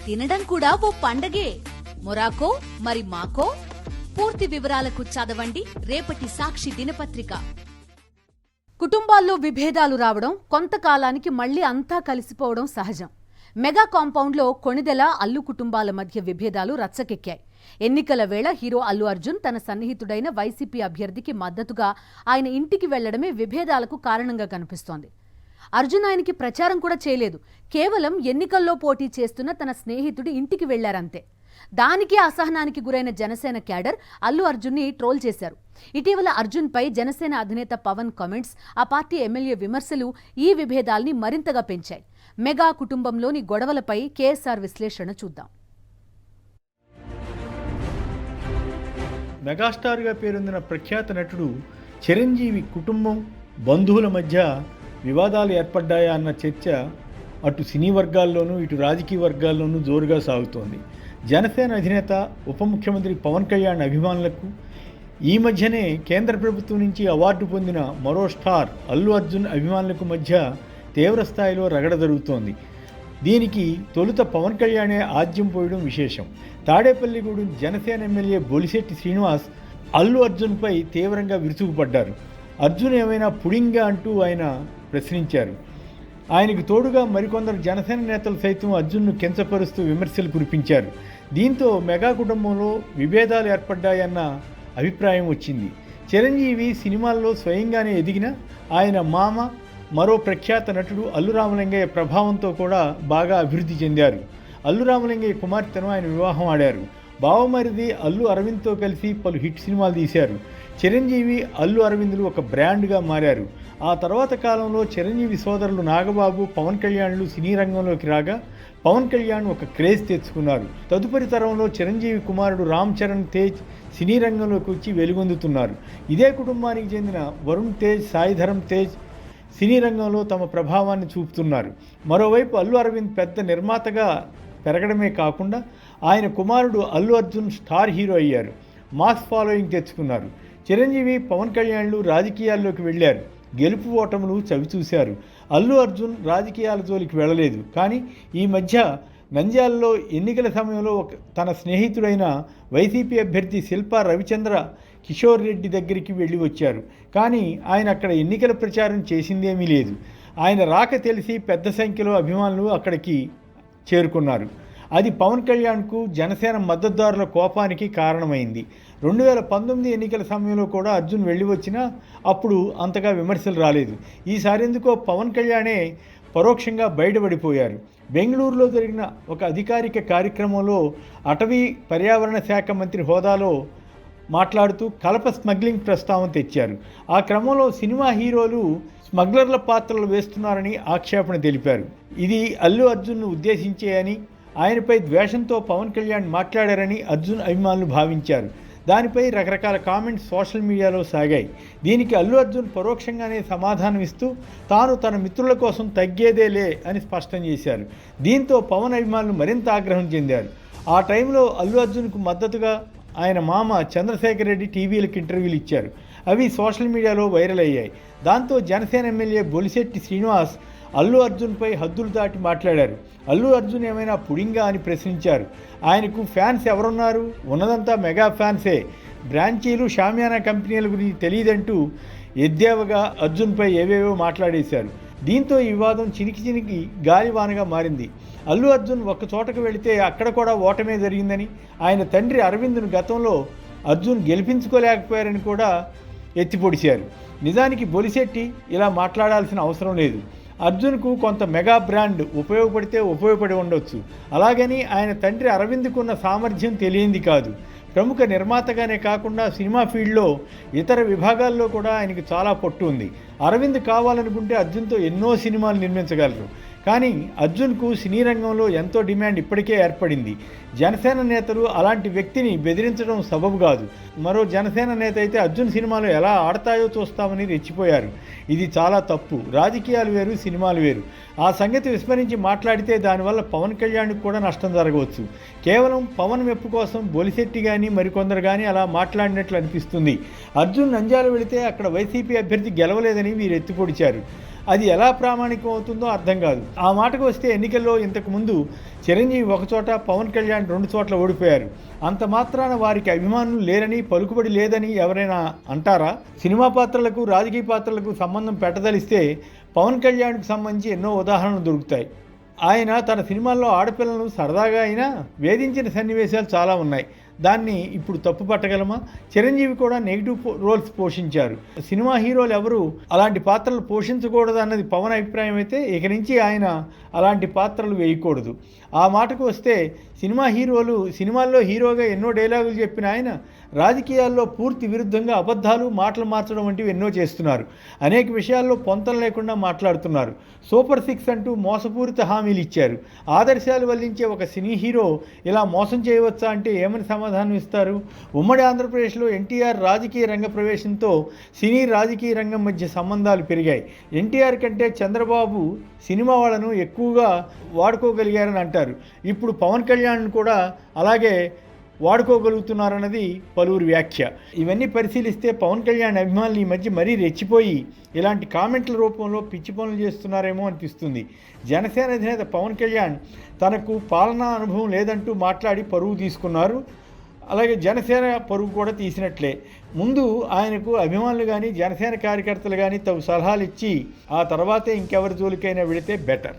తినడం కూడా ఓ పండగే. మొరాకో మరి మాకో? పూర్తి వివరాలకు చదవండి రేపటి సాక్షి దినపత్రిక. కుటుంబాల్లో విభేదాలు రావడం, కొంతకాలానికి మళ్లీ అంతా కలిసిపోవడం సహజం. మెగా కాంపౌండ్లో కొణిదెల, అల్లు కుటుంబాల మధ్య విభేదాలు రచ్చకెక్కాయి. ఎన్నికల వేళ హీరో అల్లు అర్జున్ తన సన్నిహితుడైన వైసీపీ అభ్యర్థికి మద్దతుగా ఆయన ఇంటికి వెళ్లడమే విభేదాలకు కారణంగా కనిపిస్తోంది. అర్జున్ ఆయనకి ప్రచారం కూడా చేయలేదు. కేవలం ఎన్నికల్లో పోటీ చేస్తున్న తన స్నేహితుడి ఇంటికి వెళ్లారంతే. దానికి అసహనానికి గురైన జనసేన క్యాడర్ అల్లు అర్జున్ని ట్రోల్ చేశారు. ఇటీవల అర్జున్పై జనసేన అధినేత పవన్ కామెంట్స్, ఆ పార్టీ ఎమ్మెల్యే విమర్శలు ఈ విభేదాల్ని మరింతగా పెంచాయి. మెగా కుటుంబంలోని గొడవలపై కేఎస్ఆర్ విశ్లేషణ చూద్దాం. మెగాస్టార్గా పేరొందిన ప్రఖ్యాత నటుడు చిరంజీవి కుటుంబం, బంధువుల మధ్య వివాదాలు ఏర్పడ్డాయా అన్న చర్చ అటు సినీ వర్గాల్లోనూ ఇటు రాజకీయ వర్గాల్లోనూ జోరుగా సాగుతోంది. జనసేన అధినేత ఉప ముఖ్యమంత్రి పవన్ కళ్యాణ్ అభిమానులకు, ఈ మధ్యనే కేంద్ర ప్రభుత్వం నుంచి అవార్డు పొందిన మరో స్టార్ అల్లు అర్జున్ అభిమానులకు మధ్య తీవ్ర స్థాయిలో రగడ జరుగుతోంది. దీనికి తొలుత పవన్ కళ్యాణే ఆద్యం పోయడం విశేషం. తాడేపల్లిగూడెం జనసేన ఎమ్మెల్యే బొలిశెట్టి శ్రీనివాస్ అల్లు అర్జున్పై తీవ్రంగా విరుచుకుపడ్డారు. అర్జున్ ఏమైనా పుడింగా అంటూ ఆయన ప్రశ్నించారు. ఆయనకు తోడుగా మరికొందరు జనసేన నేతలు సైతం అర్జున్ను కించపరుస్తూ విమర్శలు కురిపించారు. దీంతో మెగా కుటుంబంలో విభేదాలు ఏర్పడ్డాయన్న అభిప్రాయం వచ్చింది. చిరంజీవి సినిమాల్లో స్వయంగానే ఎదిగిన ఆయన మామ, మరో ప్రఖ్యాత నటుడు అల్లు రామలింగయ్య ప్రభావంతో కూడా బాగా అభివృద్ధి చెందారు. అల్లు రామలింగయ్య కుమార్తెను ఆయన వివాహం ఆడారు. బావమరిది అల్లు అరవింద్తో కలిసి పలు హిట్ సినిమాలు తీశారు. చిరంజీవి, అల్లు అరవిందులు ఒక బ్రాండ్గా మారారు. ఆ తర్వాత కాలంలో చిరంజీవి సోదరులు నాగబాబు, పవన్ కళ్యాణ్లు సినీ రంగంలోకి రాగా పవన్ కళ్యాణ్ ఒక క్రేజ్ తెచ్చుకున్నారు. తదుపరి తరంలో చిరంజీవి కుమారుడు రామ్ చరణ్ తేజ్ సినీ రంగంలోకి వచ్చి వెలుగొందుతున్నారు. ఇదే కుటుంబానికి చెందిన వరుణ్ తేజ్, సాయిధరం తేజ్ సినీ రంగంలో తమ ప్రభావాన్ని చూపుతున్నారు. మరోవైపు అల్లు అరవింద్ పెద్ద నిర్మాతగా పెరగడమే కాకుండా ఆయన కుమారుడు అల్లు అర్జున్ స్టార్ హీరో అయ్యారు. మాస్ ఫాలోయింగ్ తెచ్చుకున్నారు. చిరంజీవి, పవన్ కళ్యాణ్లు రాజకీయాల్లోకి వెళ్ళారు. గెలుపు ఓటములు చవిచూశారు. అల్లు అర్జున్ రాజకీయాల జోలికి వెళ్ళలేదు. కానీ ఈ మధ్య నంద్యాలలో ఎన్నికల సమయంలో తన స్నేహితుడైన వైసీపీ అభ్యర్థి శిల్పా రవిచంద్ర కిషోర్ రెడ్డి దగ్గరికి వెళ్ళి వచ్చారు. కానీ ఆయన అక్కడ ఎన్నికల ప్రచారం చేసిందేమీ లేదు. ఆయన రాక తెలిసి పెద్ద సంఖ్యలో అభిమానులు అక్కడికి చేరుకున్నారు. అది పవన్ కళ్యాణ్కు జనసేన మద్దతుదారుల కోపానికి కారణమైంది. 2019 ఎన్నికల సమయంలో కూడా అర్జున్ వెళ్ళి వచ్చినా అప్పుడు అంతగా విమర్శలు రాలేదు. ఈసారి ఎందుకో పవన్ కళ్యాణే పరోక్షంగా బయటపడిపోయారు. బెంగళూరులో జరిగిన ఒక అధికారిక కార్యక్రమంలో అటవీ పర్యావరణ శాఖ మంత్రి హోదాలో మాట్లాడుతూ కలప స్మగ్లింగ్ ప్రస్తావన తెచ్చారు. ఆ క్రమంలో సినిమా హీరోలు స్మగ్లర్ల పాత్రలు వేస్తున్నారని ఆక్షేపణ తెలిపారు. ఇది అల్లు అర్జున్ను ఉద్దేశించే అని, ఆయనపై ద్వేషంతో పవన్ కళ్యాణ్ మాట్లాడారని అర్జున్ అభిమానులు భావించారు. దానిపై రకరకాల కామెంట్స్ సోషల్ మీడియాలో సాగాయి. దీనికి అల్లు అర్జున్ పరోక్షంగానే సమాధానం ఇస్తూ తాను తన మిత్రుల కోసం తగ్గేదేలే అని స్పష్టం చేశారు. దీంతో పవన్ అభిమానులు మరింత ఆగ్రహం చెందారు. ఆ టైంలో అల్లు అర్జున్కు మద్దతుగా ఆయన మామ చంద్రశేఖర్ రెడ్డి టీవీలకు ఇంటర్వ్యూలు ఇచ్చారు. అవి సోషల్ మీడియాలో వైరల్ అయ్యాయి. దాంతో జనసేన ఎమ్మెల్యే బొలిశెట్టి శ్రీనివాస్ అల్లు అర్జున్పై హద్దులు దాటి మాట్లాడారు. అల్లు అర్జున్ ఏమైనా పుడింగా అని ప్రశ్నించారు. ఆయనకు ఫ్యాన్స్ ఎవరున్నారు? ఉన్నదంతా మెగా ఫ్యాన్సే. బ్రాంచీలు, షామియానా కంపెనీల గురించి తెలియదంటూ ఎద్దేవగా అర్జున్పై ఏవేవో మాట్లాడేశారు. దీంతో ఈ వివాదం చినికి గాలివానగా మారింది. అల్లు అర్జున్ ఒక్క చోటకు వెళితే అక్కడ కూడా ఓటమే జరిగిందని, ఆయన తండ్రి అరవింద్ను గతంలో అర్జున్ గెలిపించుకోలేకపోయారని కూడా ఎత్తిపొడిచారు. నిజానికి బొలిశెట్టి ఇలా మాట్లాడాల్సిన అవసరం లేదు. అర్జున్కు కొంత మెగా బ్రాండ్ ఉపయోగపడితే ఉపయోగపడి ఉండొచ్చు. అలాగని ఆయన తండ్రి అరవింద్కున్న సామర్థ్యం తెలియంది కాదు. ప్రముఖ నిర్మాతగానే కాకుండా సినిమా ఫీల్డ్లో ఇతర విభాగాల్లో కూడా ఆయనకు చాలా పట్టు ఉంది. అరవింద్ కావాలనుకుంటే అర్జున్తో ఎన్నో సినిమాలు నిర్మించగలరు. కానీ అర్జున్కు సినీ రంగంలో ఎంతో డిమాండ్ ఇప్పటికే ఏర్పడింది. జనసేన నేతలు అలాంటి వ్యక్తిని బెదిరించడం సబబు కాదు. మరో జనసేన నేత అయితే అర్జున్ సినిమాలు ఎలా ఆడతాయో చూస్తామని రెచ్చిపోయారు. ఇది చాలా తప్పు. రాజకీయాలు వేరు, సినిమాలు వేరు. ఆ సంగతి విస్మరించి మాట్లాడితే దానివల్ల పవన్ కళ్యాణ్కి కూడా నష్టం జరగవచ్చు. కేవలం పవన్ మెప్పు కోసం బొలిశెట్టి కానీ మరికొందరు కానీ అలా మాట్లాడినట్లు అనిపిస్తుంది. అర్జున్ నంద్యాల వెళితే అక్కడ వైసీపీ అభ్యర్థి గెలవలేదని వీరు ఎత్తిపొడిచారు. అది ఎలా ప్రామాణికం అవుతుందో అర్థం కాదు. ఆ మాటకు వస్తే ఎన్నికల్లో ఇంతకుముందు చిరంజీవి ఒక చోట, పవన్ కళ్యాణ్ 2 చోట్ల ఓడిపోయారు. అంత మాత్రాన వారికి అభిమానులు లేరని, పలుకుబడి లేదని ఎవరైనా అంటారా? సినిమా పాత్రలకు, రాజకీయ పాత్రలకు సంబంధం పెట్టదలిస్తే పవన్ కళ్యాణ్కు సంబంధించి ఎన్నో ఉదాహరణలు దొరుకుతాయి. ఆయన తన సినిమాల్లో ఆడపిల్లలను సరదాగా అయినా వేధించిన సన్నివేశాలు చాలా ఉన్నాయి. దాన్ని ఇప్పుడు తప్పు పట్టగలమా? చిరంజీవి కూడా నెగిటివ్ రోల్స్ పోషించారు. సినిమా హీరోలు ఎవరు అలాంటి పాత్రలు పోషించకూడదు అన్నది పవన్ అభిప్రాయం అయితే ఇక నుంచి ఆయన అలాంటి పాత్రలు వేయకూడదు. ఆ మాటకు వస్తే సినిమాల్లో హీరోగా ఎన్నో డైలాగులు చెప్పిన ఆయన రాజకీయాల్లో పూర్తి విరుద్ధంగా అబద్ధాలు, మాటలు మార్చడం వంటివి ఎన్నో చేస్తున్నారు. అనేక విషయాల్లో పొంతం లేకుండా మాట్లాడుతున్నారు. సూపర్ 6 అంటూ మోసపూరిత హామీలు ఇచ్చారు. ఆదర్శాలు వల్లించే ఒక సినీ హీరో ఇలా మోసం చేయవచ్చా అంటే ఏమని సమాధానం ఇస్తారు? ఉమ్మడి ఆంధ్రప్రదేశ్లో ఎన్టీఆర్ రాజకీయ రంగ ప్రవేశంతో సినీ రాజకీయ రంగం మధ్య సంబంధాలు పెరిగాయి. ఎన్టీఆర్ కంటే చంద్రబాబు సినిమా వాళ్ళను ఎక్కువగా వాడుకోగలిగారని అంటారు. ఇప్పుడు పవన్ కళ్యాణ్ కూడా అలాగే వాడుకోగలుగుతున్నారన్నది పలువురు వ్యాఖ్య. ఇవన్నీ పరిశీలిస్తే పవన్ కళ్యాణ్ అభిమానులు ఈ మధ్య మరీ రెచ్చిపోయి ఇలాంటి కామెంట్ల రూపంలో పిచ్చి పనులు చేస్తున్నారేమో అనిపిస్తుంది. జనసేన అధినేత పవన్ కళ్యాణ్ తనకు పాలనా అనుభవం లేదంటూ మాట్లాడి పరువు తీసుకున్నారు. అలాగే జనసేన పరువు కూడా తీసినట్లే. ముందు ఆయనకు అభిమానులు కానీ, జనసేన కార్యకర్తలు కానీ తగు సలహాలు ఇచ్చి ఆ తర్వాతే ఇంకెవరి జోలికైనా వెళితే బెటర్.